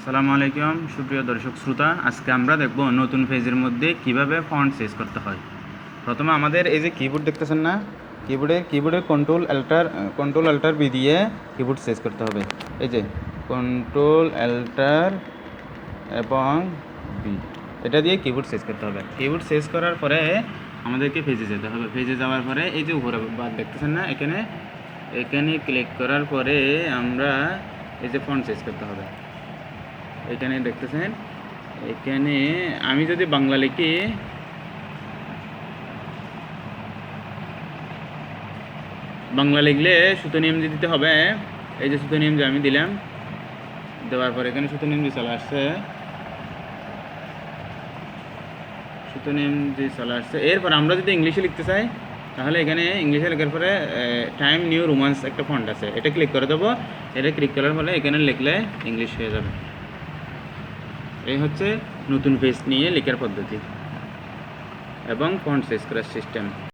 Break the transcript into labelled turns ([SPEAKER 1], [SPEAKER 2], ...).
[SPEAKER 1] আসসালামু আলাইকুম সুপ্রিয় দর্শক শ্রোতা, আজকে আমরা দেখব নতুন পেজের মধ্যে কিভাবে ফন্ট চেঞ্জ করতে হয়। প্রথমে আমাদের এই যে কিবোর্ড দেখতেছেন না, কিবোর্ডের কন্ট্রোল অল্টার বি দিয়ে কিবোর্ড চেঞ্জ করতে হবে। এই যে কন্ট্রোল অল্টার এবং বি, এটা দিয়ে কিবোর্ড চেঞ্জ করতে হবে। কিবোর্ড চেঞ্জ করার পরে আমাদেরকে পেজে যেতে হবে। পেজে যাওয়ার পরে এই যে উপরে বার দেখতেছেন না, এখানে ক্লিক করার পরে আমরা এই যে ফন্ট চেঞ্জ করতে হবে। এখানে দেখতেছেন, এখানে আমি যদি বাংলা লিখি, বাংলা লিখলে সুতোনিয়ম দিতে হবে। এই যে সুতোনিয়ম যে আমি দিলাম, দেওয়ার পর এখানে সুতোনিয়ম যে চলে আসছে, এরপর আমরা যদি ইংলিশে লিখতে চাই তাহলে এখানে ইংলিশে লেখার পরে টাইম নিউ রোমান্স একটা ফন্ট আছে, এটা ক্লিক করে দেবো। এটা ক্লিক করার ফলে এখানে লিখলে ইংলিশ হয়ে যাবে। এই হচ্ছে নতুন পেজ নিয়ে লেখার পদ্ধতি এবং ফন্ট চেঞ্জ করার সিস্টেম।